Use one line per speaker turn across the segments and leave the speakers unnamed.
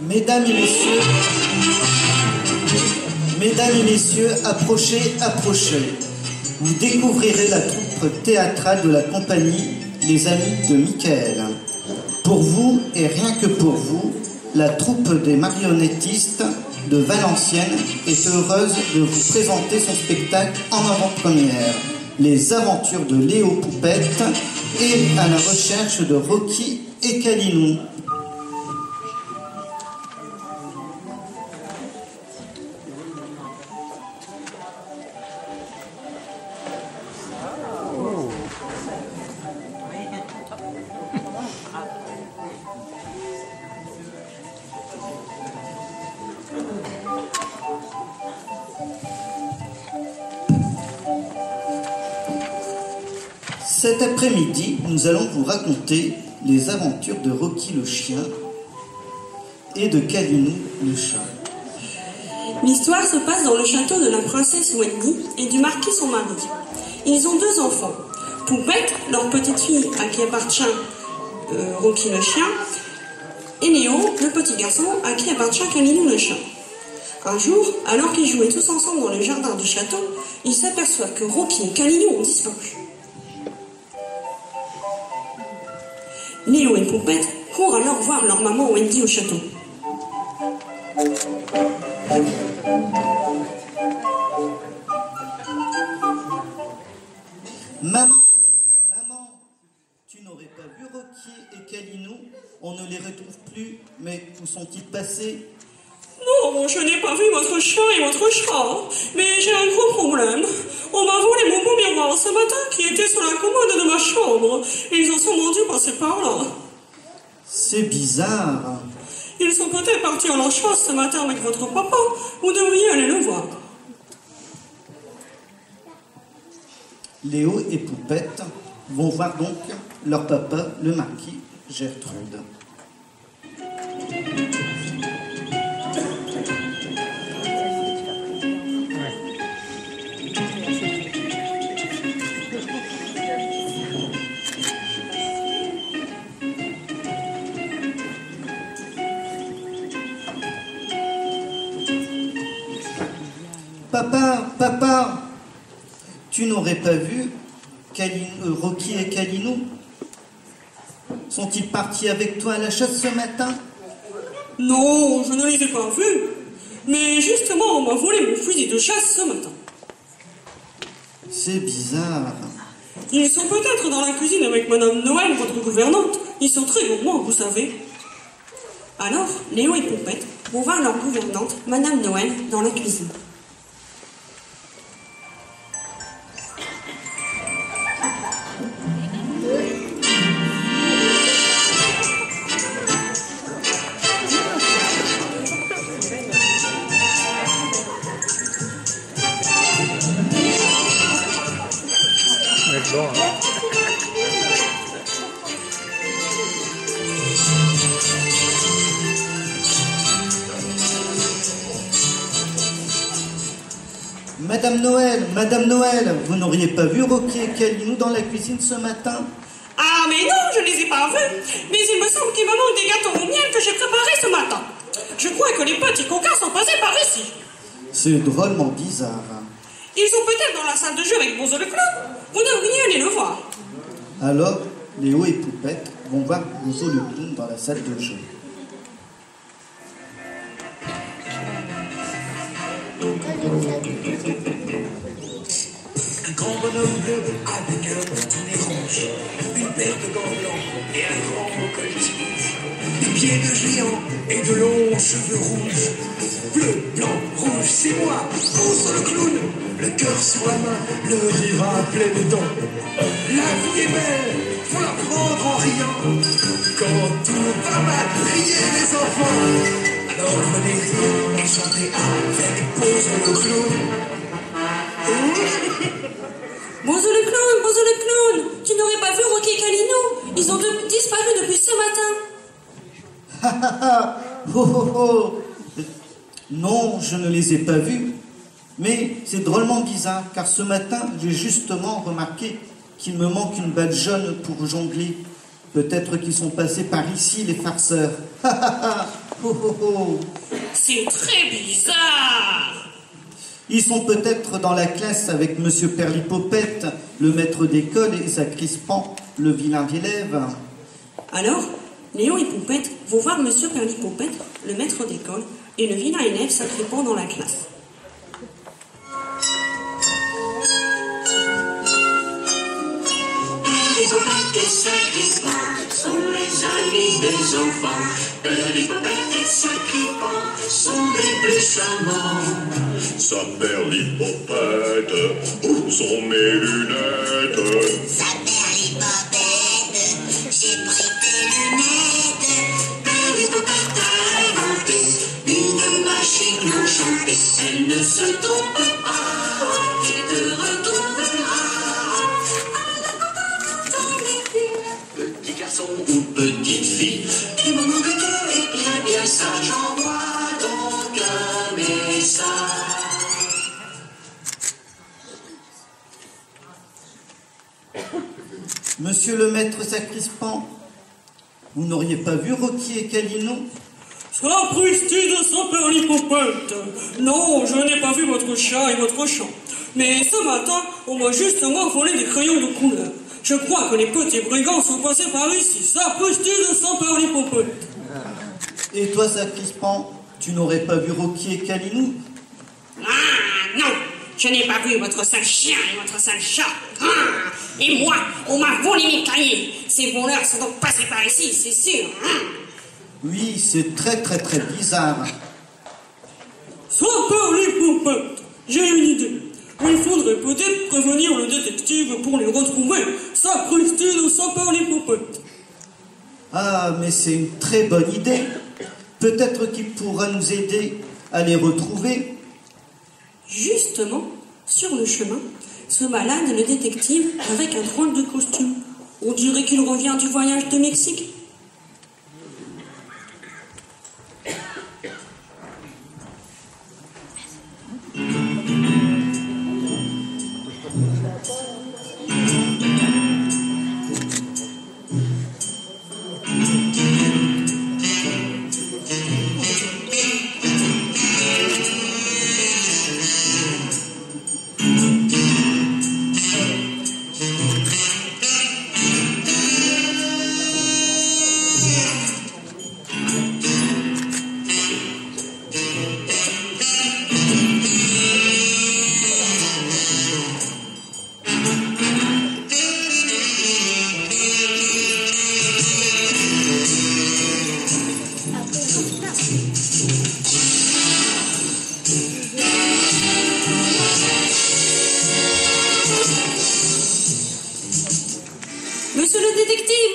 Mesdames et messieurs, approchez, approchez. Vous découvrirez la troupe théâtrale de la compagnie Les Amis de Michael. Pour vous, et rien que pour vous, la troupe des marionnettistes de Valenciennes est heureuse de vous présenter son spectacle en avant-première, Les aventures de Léo Poupette, et à la recherche de Rocky et Calinou. Cet après-midi, nous allons vous raconter les aventures de Rocky le chien et de Calinou le chat.
L'histoire se passe dans le château de la princesse Wendy et du marquis son mari. Ils ont 2 enfants, Poupette, leur petite fille à qui appartient Rocky le chien, et Léo, le petit garçon à qui appartient Calinou le chat. Un jour, alors qu'ils jouaient tous ensemble dans le jardin du château, ils s'aperçoivent que Rocky et Calinou ont disparu. Léo et Poupette courent alors voir leur maman Wendy au château.
Maman, tu n'aurais pas vu Rocky et Calinou? On ne les retrouve plus, mais où sont-ils passés?
Non, je n'ai pas vu votre chien et votre chat, mais j'ai un gros problème. On m'a volé mon beau miroir ce matin qui était sur la commode de ma chambre. Ils en sont dû passer par là.
C'est bizarre.
Ils sont peut-être partis à la chasse ce matin avec votre papa. Vous devriez aller le voir.
Léo et Poupette vont voir donc leur papa, le marquis Gertrude. Papa, tu n'aurais pas vu Rocky et Calinou? Sont-ils partis avec toi à la chasse ce matin?
Non, je ne les ai pas vus. Mais justement, on m'a volé mon fusil de chasse ce matin.
C'est bizarre.
Ils sont peut-être dans la cuisine avec Madame Noël, votre gouvernante. Ils sont très gourmands, vous savez. Alors, Léo et Poupette vont voir leur gouvernante, Madame Noël, dans la cuisine.
Madame Noël, vous n'auriez pas vu Rocky et Calinou dans la cuisine ce matin?
Ah mais non, je les ai pas vus. Mais il me semble qu'il me manque des gâteaux au miel que j'ai préparés ce matin. Je crois que les petits coquins sont passés par ici.
C'est drôlement bizarre.
Ils sont peut-être dans la salle de jeu avec Bonzo le clown. Vous devriez aller le voir.
Alors, Léo et Poupette vont voir Bonzo le clown dans la salle de jeu.
Un grand bonhomme bleu avec un petit nez rouge, une paire de gants blancs et un grand collier. Des pieds de géant et de longs cheveux rouges. Bleu, blanc, rouge, c'est moi, Bonzo le clown. Le cœur sur la main, le rire à pleines dents. La vie est belle, faut la prendre en riant. Quand tout va mal, riez les enfants. Alors venez rire et chanter avec Bonzo le clown.
Bonzo le clown, tu n'aurais pas vu Rocky et Calinou? Ils ont disparu depuis ce matin.
Non, je ne les ai pas vus. Mais c'est drôlement bizarre, car ce matin, j'ai justement remarqué qu'il me manque une balle jaune pour jongler. Peut-être qu'ils sont passés par ici, les farceurs. Oh, oh, oh.
C'est très bizarre.
Ils sont peut-être dans la classe avec Monsieur Perlipopette, le maître d'école, et Sacrispan, le vilain élève.
Alors, Léon et Poupette vont voir Monsieur Perlipopette, le maître d'école, et le vilain élève Sacrispan dans la classe.
Perlipopette et Sacrispan sont les amis des enfants. Perlipopette et Sacrispan sont les plus charmants.
Sa Perlipopette, où sont mes lunettes?
Sa Perlipopette, j'ai pris tes lunettes. Perlipopette a inventé une machine enchantée. Elle ne se trompe pas et te retrouvera. Petit garçon ou petite fille, du moment que tu es bien sage, j'envoie donc un message.
Monsieur le maître Sacrispan, vous n'auriez pas vu Rocky et Calino?
Sapristi de Saint Perlipopette. Non, je n'ai pas vu votre chat et votre chat. Mais ce matin, on m'a justement volé des crayons de couleur. Je crois que les petits brigands sont passés par ici. Sapristi de Saint Perlipopette.
Et toi, Sacrispan, tu n'aurais pas vu Rocky et Calino?
Ah non, je n'ai pas vu votre sale chien et votre sale chat. Ah, et moi, on m'a volé mes cahiers. Ces voleurs sont donc passés par ici, c'est sûr.
Oui, c'est très très très bizarre.
Saint Perlipopette, j'ai une idée. Il faudrait peut-être prévenir le détective pour les retrouver. Sapristi de Saint Perlipopette.
Ah, mais c'est une très bonne idée. Peut-être qu'il pourra nous aider à les retrouver.
Justement, sur le chemin, se balade le détective avec un drôle de costume. On dirait qu'il revient du voyage de Mexique.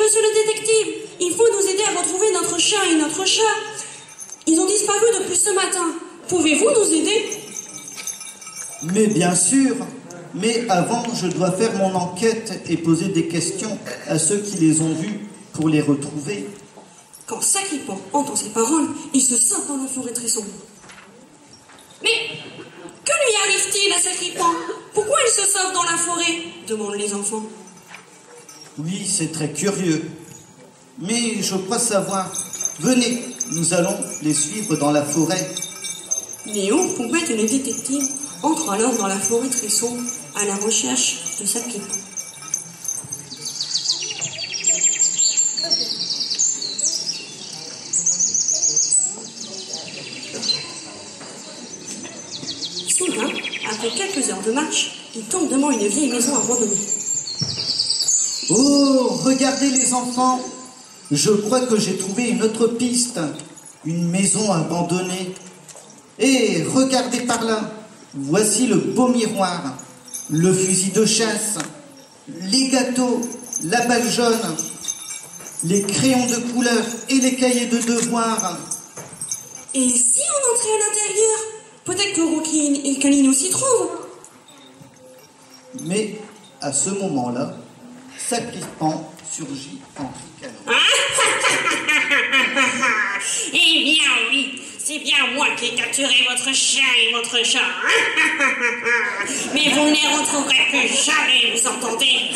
Monsieur le détective, il faut nous aider à retrouver notre chat et notre chat. Ils ont disparu depuis ce matin. Pouvez-vous nous aider?
Mais bien sûr. Mais avant, je dois faire mon enquête et poser des questions à ceux qui les ont vus pour les retrouver.
Quand Sacrispan entend ces paroles, il se sauve dans la forêt très sombre. Mais que lui arrive-t-il à Sacrispan? Pourquoi il se sauve dans la forêt? Demandent les enfants.
Oui, c'est très curieux. Mais je crois savoir. Venez, nous allons les suivre dans la forêt.
Léon, Poupette et le détective entrent alors dans la forêt très sombre à la recherche de Sacrispan. Soudain, après quelques heures de marche, ils tombent devant une vieille maison abandonnée.
Oh, regardez les enfants. Je crois que j'ai trouvé une autre piste. Une maison abandonnée. Et regardez par là. Voici le beau miroir, le fusil de chasse, les gâteaux, la balle jaune, les crayons de couleur et les cahiers de devoirs.
Et si on entrait à l'intérieur? Peut-être que Rocky et Calino s'y trouvent.
Mais à ce moment-là, Sacrispan surgit en ricanant.
Eh bien oui, c'est bien moi qui ai capturé votre chien et votre chat. Mais vous ne les retrouverez plus jamais, vous entendez?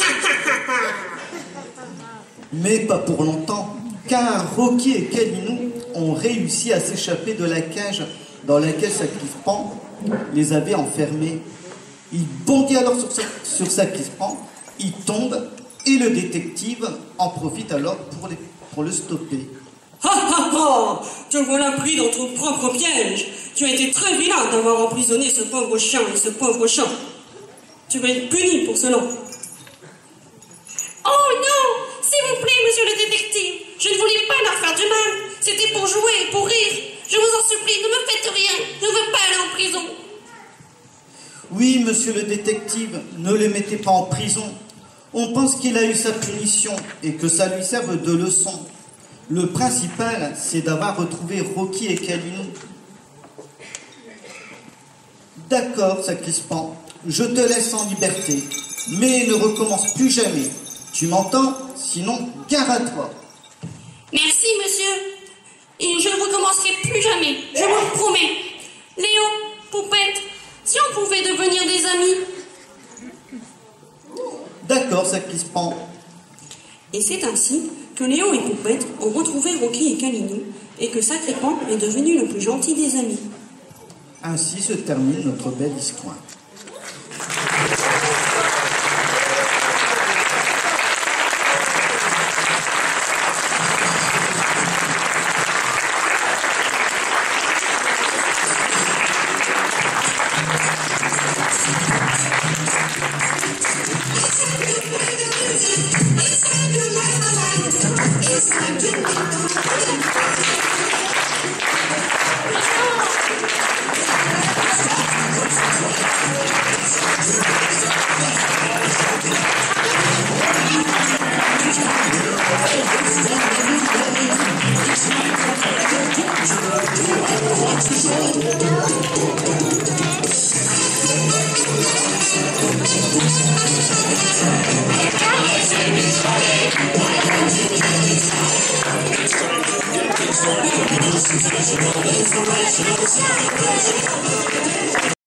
Mais pas pour longtemps, car Rocky et Calino ont réussi à s'échapper de la cage dans laquelle Sacrispant les avait enfermés. Il bondit alors sur Sacrispant, il tombe et le détective en profite alors pour le stopper.
Ha ha ha! Te voilà pris dans ton propre piège. Tu as été très vilain d'avoir emprisonné ce pauvre chien et ce pauvre chat. Tu vas être puni pour cela.
Oh non! S'il vous plaît, monsieur le détective, je ne voulais pas leur faire du mal. C'était pour jouer, pour rire. Je vous en supplie, ne me faites rien. Je ne veux pas aller en prison.
Oui, monsieur le détective, ne le mettez pas en prison. On pense qu'il a eu sa punition et que ça lui serve de leçon. Le principal, c'est d'avoir retrouvé Rocky et Calinou. D'accord, Sacrispant, je te laisse en liberté, mais ne recommence plus jamais. Tu m'entends? Sinon, gare à toi.
Merci, monsieur. Et je ne recommencerai plus jamais. Je vous le promets. Léo, Poupette, si on pouvait devenir des amis.
D'accord, Sacrispant.
Et c'est ainsi que Léo et Poupette ont retrouvé Rocky et Calinou et que Sacripant est devenu le plus gentil des amis.
Ainsi se termine notre belle histoire.